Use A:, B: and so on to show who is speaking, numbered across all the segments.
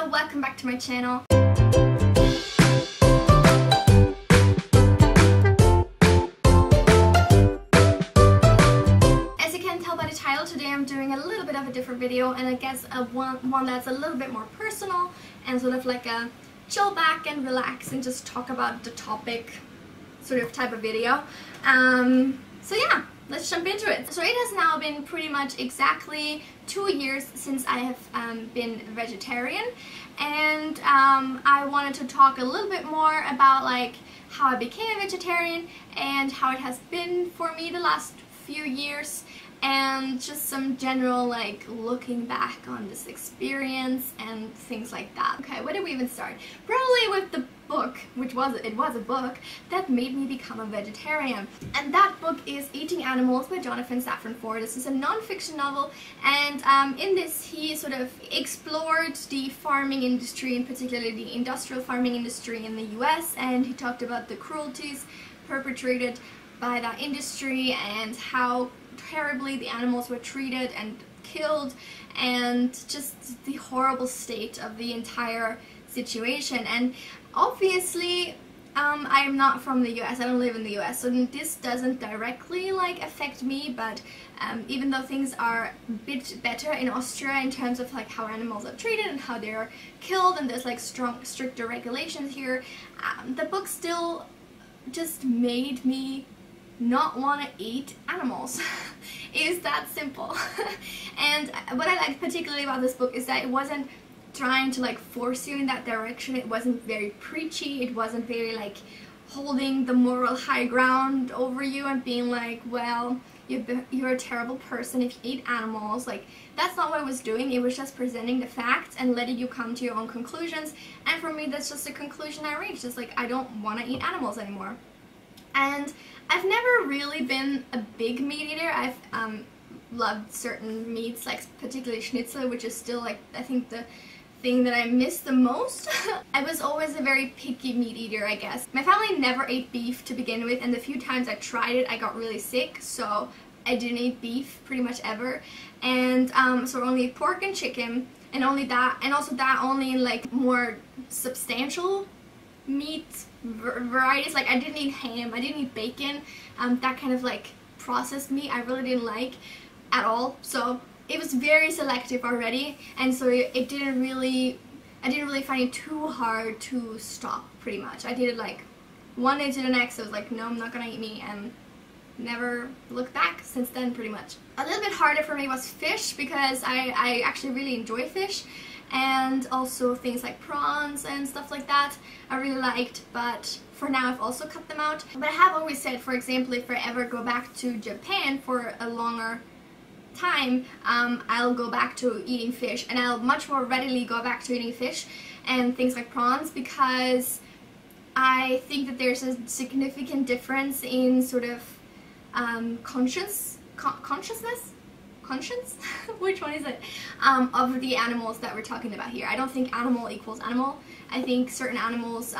A: so welcome back to my channel. As you can tell by the title, today I'm doing a little bit of a different video, and I guess one that's a little bit more personal and sort of like a chill back and relax and just talk about the topic sort of type of video. So yeah, let's jump into it. So it has now been pretty much exactly 2 years since I have been vegetarian, and I wanted to talk a little bit more about like how I became a vegetarian and how it has been for me the last few years, and just some general like looking back on this experience and things like that. Okay, where did we even start? Probably with the book, which was a book that made me become a vegetarian, and that book is Eating Animals by Jonathan Safran Foer. This is a non-fiction novel, and in this he sort of explored the farming industry, and particularly the industrial farming industry in the US, and he talked about the cruelties perpetrated by that industry and how terribly the animals were treated and killed, and just the horrible state of the entire situation. And obviously I am not from the US, I don't live in the US, so this doesn't directly like affect me, but even though things are a bit better in Austria in terms of like how animals are treated and how they're killed, and there's like stricter regulations here, the book still just made me not want to eat animals. It is that simple. And what I liked particularly about this book is that it wasn't trying to like force you in that direction. It wasn't very preachy, it wasn't very like holding the moral high ground over you and being like, well, you're a terrible person if you eat animals. Like, that's not what it was doing. It was just presenting the facts and letting you come to your own conclusions, and for me that's just a conclusion I reached. It's like, I don't want to eat animals anymore. And I've never really been a big meat eater. I've loved certain meats, like particularly schnitzel, which is still like I think the thing that I miss the most. I was always a very picky meat eater, I guess. My family never ate beef to begin with, and the few times I tried it I got really sick, so I didn't eat beef pretty much ever. And so only pork and chicken, and only that, and also that only in like more substantial meat varieties. Like I didn't eat ham, I didn't eat bacon, that kind of like processed meat I really didn't like at all. So it was very selective already, and so I didn't really find it too hard to stop. Pretty much I did it like one day to the next. I was like, no, I'm not gonna eat meat, and never looked back since then pretty much. A little bit harder for me was fish, because I actually really enjoy fish, and also things like prawns and stuff like that I really liked, but for now I've also cut them out. But I have always said, for example, if I ever go back to Japan for a longer time, I'll go back to eating fish, and I'll much more readily go back to eating fish and things like prawns, because I think that there's a significant difference in sort of conscience? Which one is it? Of the animals that we're talking about here. I don't think animal equals animal. I think certain animals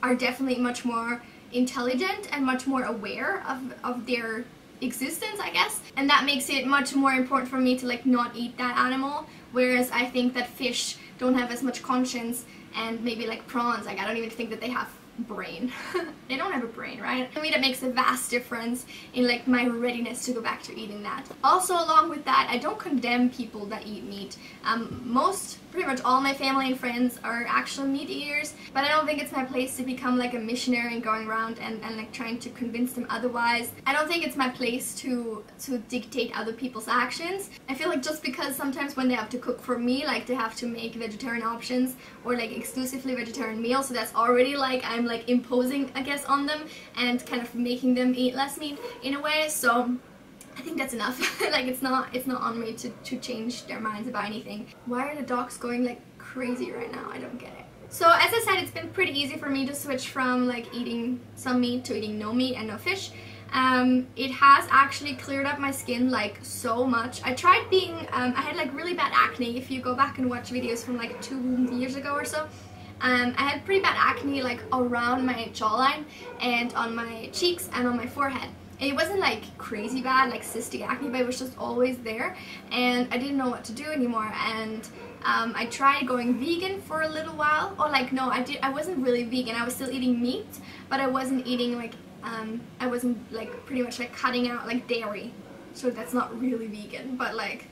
A: are definitely much more intelligent and much more aware of their existence, I guess, and that makes it much more important for me to like not eat that animal, whereas I think that fish don't have as much conscience, and maybe like prawns, like I don't even think that they have brain. They don't have a brain, right? For me that makes a vast difference in like my readiness to go back to eating that. Also, along with that, I don't condemn people that eat meat. Pretty much all my family and friends are actual meat eaters, but I don't think it's my place to become like a missionary and going around and like trying to convince them otherwise. I don't think it's my place to dictate other people's actions. I feel like just because sometimes when they have to cook for me, like they have to make vegetarian options or like exclusively vegetarian meals, so that's already like I'm like imposing, I guess, on them and kind of making them eat less meat in a way. So I think that's enough. Like it's not on me to change their minds about anything. Why are the dogs going like crazy right now? I don't get it. So as I said, it's been pretty easy for me to switch from like eating some meat to eating no meat and no fish. It has actually cleared up my skin like so much. I tried being, I had like really bad acne. If you go back and watch videos from like 2 years ago or so, I had pretty bad acne like around my jawline and on my cheeks and on my forehead. It wasn't like crazy bad, like cystic acne, but it was just always there, and I didn't know what to do anymore. And I tried going vegan for a little while, or like no, I wasn't really vegan. I was still eating meat, but I wasn't eating like I wasn't like pretty much like cutting out like dairy, so that's not really vegan, but like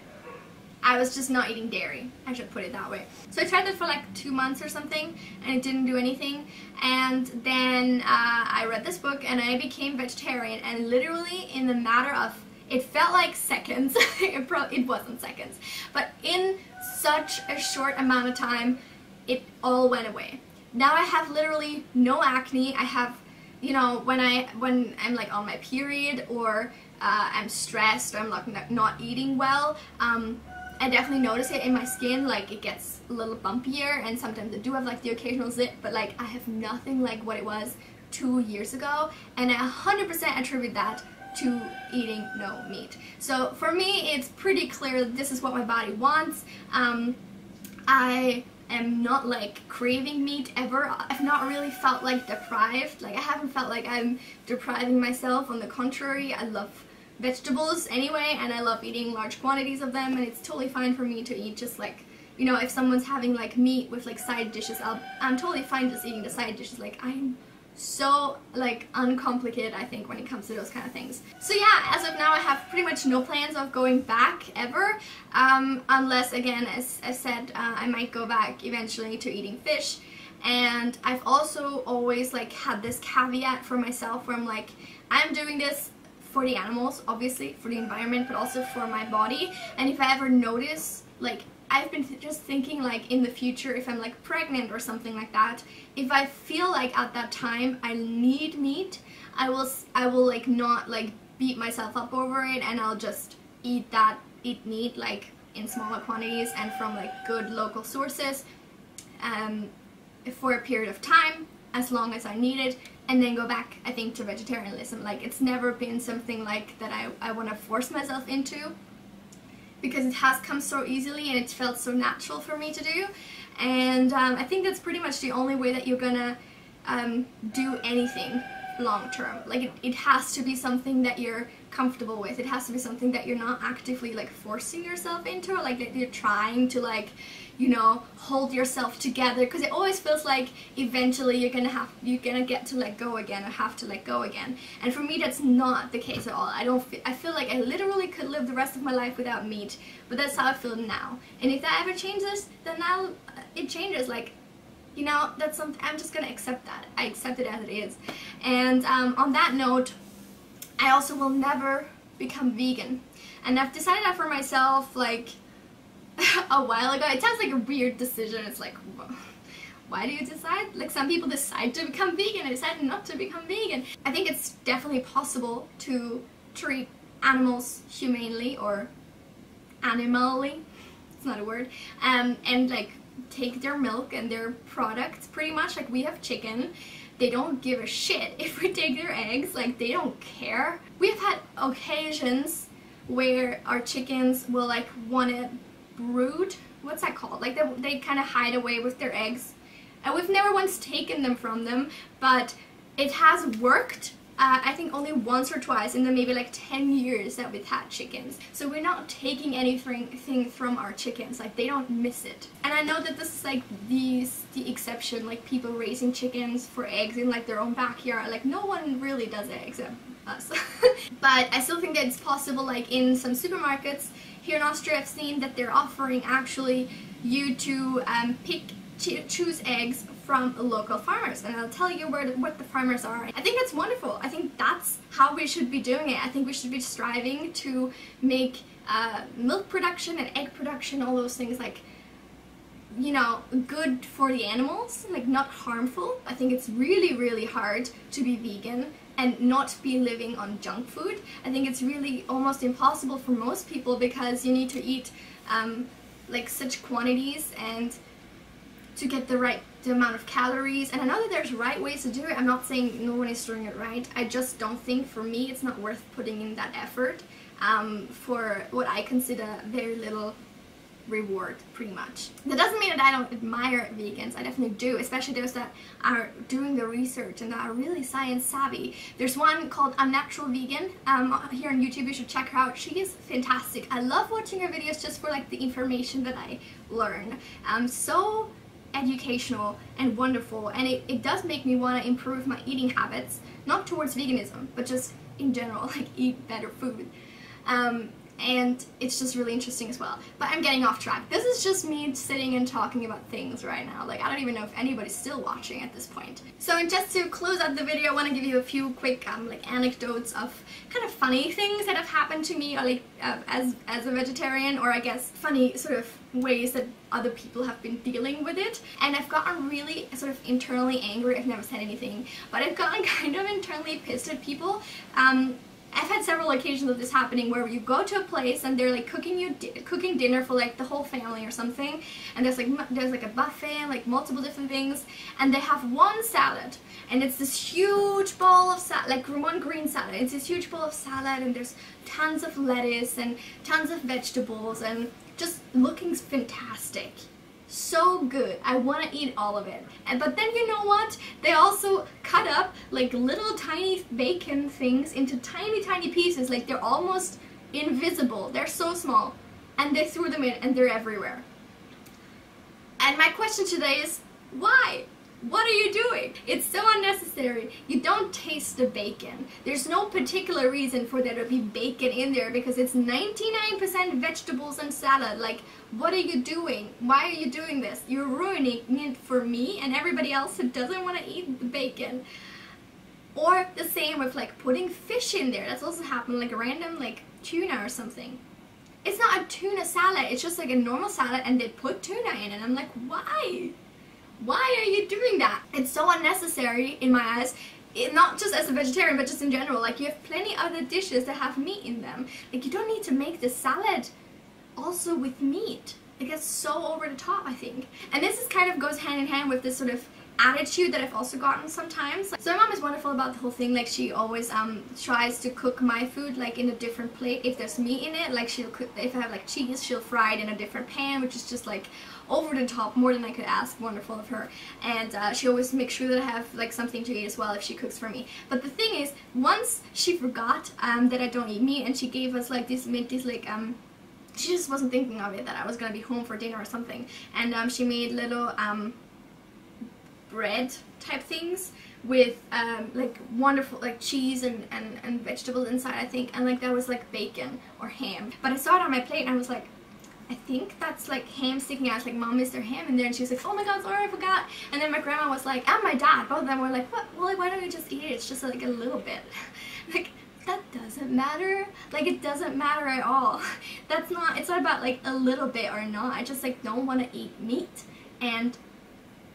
A: I was just not eating dairy, I should put it that way. So I tried that for like 2 months or something, and it didn't do anything. And then I read this book and I became vegetarian, and literally in the matter of, it felt like seconds, it wasn't seconds, but in such a short amount of time, it all went away. Now I have literally no acne. I have, you know, when I'm like on my period, or I'm stressed, or I'm like not eating well, I definitely notice it in my skin, like it gets a little bumpier, and sometimes I do have like the occasional zit, but like I have nothing like what it was 2 years ago, and I 100% attribute that to eating no meat. So for me, it's pretty clear that this is what my body wants. I am not like craving meat ever. I've not really felt like deprived. Like I haven't felt like I'm depriving myself. On the contrary, I love vegetables anyway, and I love eating large quantities of them, and it's totally fine for me to eat just like, you know, if someone's having like meat with like side dishes, I'm totally fine just eating the side dishes. Like I'm so like uncomplicated, I think, when it comes to those kind of things. So yeah, as of now I have pretty much no plans of going back ever, unless, again, as I said, I might go back eventually to eating fish. And I've also always like had this caveat for myself where I'm like, I'm doing this for the animals, obviously, for the environment, but also for my body. And if I ever notice, like, I've been just thinking like in the future, if I'm like pregnant or something like that, if I feel like at that time I need meat, I will like not like beat myself up over it, and I'll just eat meat like in smaller quantities and from like good local sources for a period of time, as long as I need it, and then go back, I think, to vegetarianism. Like, it's never been something like that I want to force myself into, because it has come so easily and it's felt so natural for me to do. And I think that's pretty much the only way that you're gonna do anything long term. Like, it has to be something that you're comfortable with. It has to be something that you're not actively like forcing yourself into, or like that you're trying to like, you know, hold yourself together, because it always feels like eventually you're gonna get to let go again, or have to let go again. And for me, that's not the case at all. I feel like I literally could live the rest of my life without meat, but that's how I feel now. And if that ever changes, then now it changes. Like, you know, that's something, I'm just gonna accept that. I accept it as it is. And on that note, I also will never become vegan. And I've decided that for myself, like, a while ago. It sounds like a weird decision. It's like, why do you decide? Like, some people decide to become vegan, I decided not to become vegan. I think it's definitely possible to treat animals humanely, or animally, it's not a word, and like take their milk and their products, pretty much. Like, we have chicken. They don't give a shit if we take their eggs. Like, they don't care. We've had occasions where our chickens will like want to brood, what's that called? Like, they kind of hide away with their eggs, and we've never once taken them from them, but it has worked. I think only once or twice in the maybe like 10 years that we've had chickens. So we're not taking anything from our chickens. Like, they don't miss it. And I know that this is like the exception, like people raising chickens for eggs in like their own backyard. Like, no one really does it except us. But I still think that it's possible. Like, in some supermarkets here in Austria, I've seen that they're offering actually you to choose eggs from local farmers, and I'll tell you what the farmers are. I think that's wonderful. I think that's how we should be doing it. I think we should be striving to make milk production and egg production, all those things, like, you know, good for the animals, like not harmful. I think it's really, really hard to be vegan and not be living on junk food. I think it's really almost impossible for most people, because you need to eat like such quantities and to get the right amount of calories. And I know that there's right ways to do it. I'm not saying no one is doing it right. I just don't think, for me, it's not worth putting in that effort for what I consider very little reward, pretty much. That doesn't mean that I don't admire vegans. I definitely do, especially those that are doing the research and that are really science savvy. There's one called Unnatural Vegan here on YouTube. You should check her out. She is fantastic. I love watching her videos just for like the information that I learn. So educational and wonderful, and it does make me want to improve my eating habits, not towards veganism, but just in general, like eat better food. And it's just really interesting as well. But I'm getting off track. This is just me sitting and talking about things right now. Like, I don't even know if anybody's still watching at this point. So, and just to close out the video, I want to give you a few quick like anecdotes of kind of funny things that have happened to me, or like as a vegetarian, or I guess funny sort of ways that other people have been dealing with it. And I've gotten really sort of internally angry. I've never said anything, but I've gotten kind of internally pissed at people. I've had several occasions of this happening where you go to a place and they're like cooking dinner for like the whole family or something, and there's like a buffet and like multiple different things, and they have one salad, and it's this huge bowl of salad, like one green salad. It's this huge bowl of salad, and there's tons of lettuce and tons of vegetables, and just looking fantastic. So good. I want to eat all of it. But then you know what? They also cut up like little tiny bacon things into tiny pieces, like they're almost invisible. They're so small. And they threw them in, and they're everywhere. And my question today is, why? What are you doing? It's so unnecessary. You don't taste the bacon. There's no particular reason for there to be bacon in there because it's 99% vegetables and salad. Like, what are you doing? Why are you doing this? You're ruining it for me and everybody else who doesn't want to eat the bacon. Or the same with like putting fish in there. That's also happened, like a random like tuna or something. It's not a tuna salad. It's just like a normal salad, and they put tuna in it. I'm like, why? Why are you doing that? It's so unnecessary in my eyes. Not just as a vegetarian, but just in general. Like, you have plenty other dishes that have meat in them. Like, you don't need to make the salad also with meat. It gets so over the top, I think. And this is kind of goes hand in hand with this sort of attitude that I've also gotten sometimes. So my mom is wonderful about the whole thing. Like, she always tries to cook my food like in a different plate if there's meat in it. Like, she'll cook, if I have like cheese, she'll fry it in a different pan, which is just like over the top, more than I could ask. Wonderful of her. And she always makes sure that I have like something to eat as well if she cooks for me. But the thing is, once she forgot that I don't eat meat, and she gave us like these like she just wasn't thinking of it, that I was gonna be home for dinner or something, and she made little bread type things with like wonderful like cheese and vegetables inside, I think, and like that was like bacon or ham. But I saw it on my plate and I was like, I think that's like ham sticking out. Like, Mom, is there ham in there? And she was like, oh my god, sorry, I forgot. And then my grandma was like, and my dad, both of them were like, what? Well, like, why don't you just eat it? It's just like a little bit. Like, that doesn't matter. Like, it doesn't matter at all. That's not, it's not about like a little bit or not. I just like don't want to eat meat. And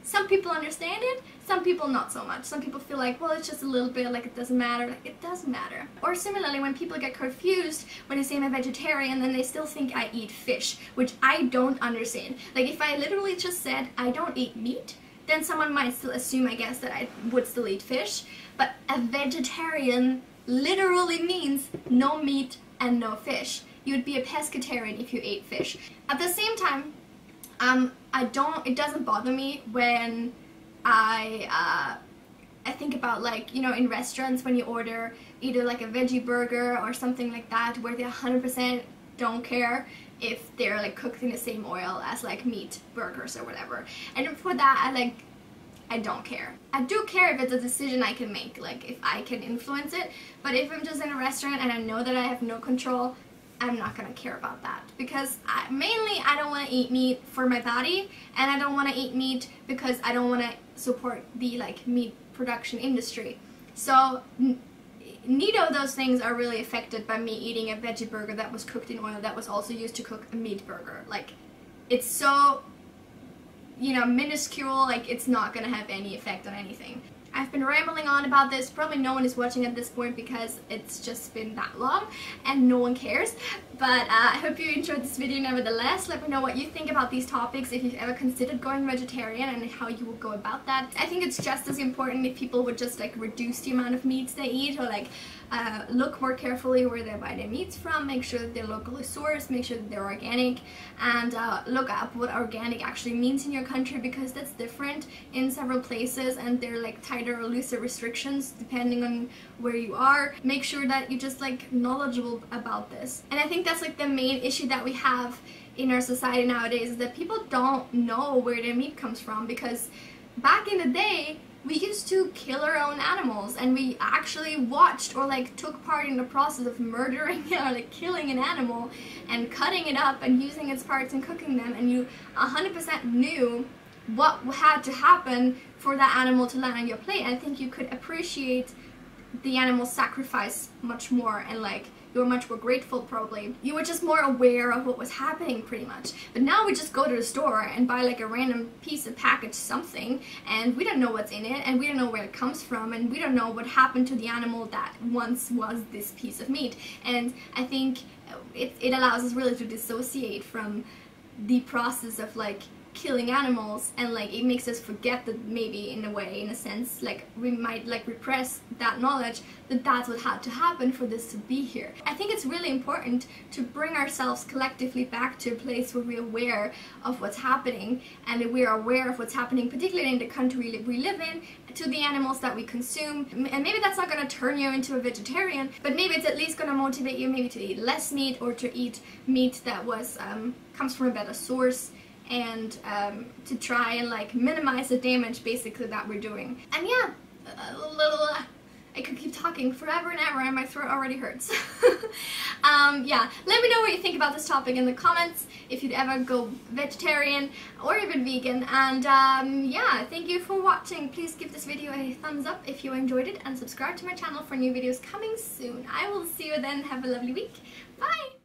A: some people understand it, some people not so much. Some people feel like, well, it's just a little bit, like it doesn't matter. Like, it does matter. Or similarly, when people get confused when I say I'm a vegetarian, then they still think I eat fish, which I don't understand. Like, if I literally just said I don't eat meat, then someone might still assume, I guess, that I would still eat fish. But a vegetarian literally means no meat and no fish. You would be a pescatarian if you ate fish. At the same time, it doesn't bother me when I think about, like, you know, in restaurants when you order either like a veggie burger or something like that, where they 100% don't care if they're like cooked in the same oil as like meat burgers or whatever. And for that, I don't care. I do care if it's a decision I can make, like if I can influence it, but if I'm just in a restaurant and I know that I have no control, I'm not gonna care about that, because mainly I don't want to eat meat for my body, and I don't want to eat meat because I don't want to support the like meat production industry. So neither of those things are really affected by me eating a veggie burger that was cooked in oil that was also used to cook a meat burger. Like, it's so, you know, minuscule, like it's not gonna have any effect on anything. I've been rambling on about this. Probably no one is watching at this point because it's just been that long and no one cares. But I hope you enjoyed this video nevertheless. Let me know what you think about these topics, if you've ever considered going vegetarian and how you would go about that. I think it's just as important if people would just like reduce the amount of meats they eat, or like look more carefully where they buy their meats from, make sure that they're locally sourced, make sure that they're organic, and look up what organic actually means in your country, because that's different in several places and they're like tighter or looser restrictions depending on where you are. Make sure that you're just like knowledgeable about this. And I think that's like the main issue that we have in our society nowadays, is that people don't know where their meat comes from, because back in the day we used to kill our own animals, and we actually watched or like took part in the process of murdering or like killing an animal and cutting it up and using its parts and cooking them, and you 100% knew what had to happen for that animal to land on your plate. And I think you could appreciate the animal's sacrifice much more, and like you were much more grateful probably. You were just more aware of what was happening pretty much. But now we just go to the store and buy like a random piece of packaged something, and we don't know what's in it, and we don't know where it comes from, and we don't know what happened to the animal that once was this piece of meat. And I think it allows us really to dissociate from the process of like killing animals, and like it makes us forget that maybe in a way, in a sense, like we might like repress that knowledge that that's what had to happen for this to be here. I think it's really important to bring ourselves collectively back to a place where we're aware of what's happening, and that we're aware of what's happening particularly in the country we live in, to the animals that we consume. And maybe that's not going to turn you into a vegetarian, but maybe it's at least going to motivate you maybe to eat less meat, or to eat meat that was comes from a better source, and to try and like minimize the damage basically that we're doing. And yeah, I could keep talking forever and ever and my throat already hurts. Yeah, let me know what you think about this topic in the comments, if you'd ever go vegetarian or even vegan. And yeah, thank you for watching. Please give this video a thumbs up if you enjoyed it, and subscribe to my channel for new videos coming soon. I will see you then. Have a lovely week. Bye!